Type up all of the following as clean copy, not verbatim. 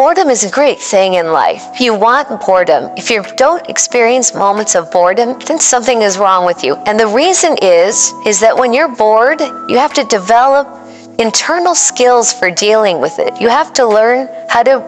boredom is a great thing in life. If you want boredom, if you don't experience moments of boredom, then something is wrong with you. And the reason is that when you're bored, you have to develop internal skills for dealing with it. You have to learn how to,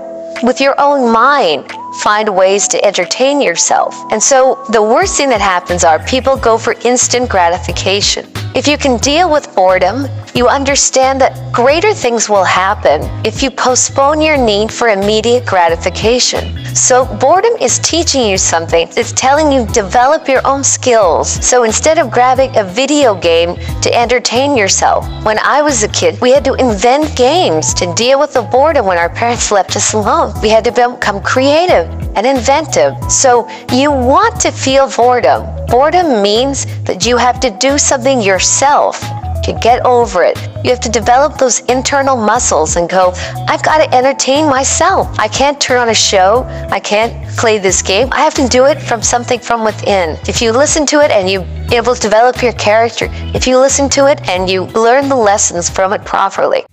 with your own mind, find ways to entertain yourself. And so the worst thing that happens are people go for instant gratification. If you can deal with boredom, you understand that greater things will happen if you postpone your need for immediate gratification. So boredom is teaching you something. It's telling you develop your own skills. So instead of grabbing a video game to entertain yourself, when I was a kid, we had to invent games to deal with the boredom when our parents left us alone. We had to become creative and inventive. So you want to feel boredom. Boredom means that you have to do something yourself to get over it. You have to develop those internal muscles and go, I've got to entertain myself. I can't turn on a show. I can't play this game. I have to do it from something from within. If you listen to it and you able to develop your character, if you listen to it and you learn the lessons from it properly,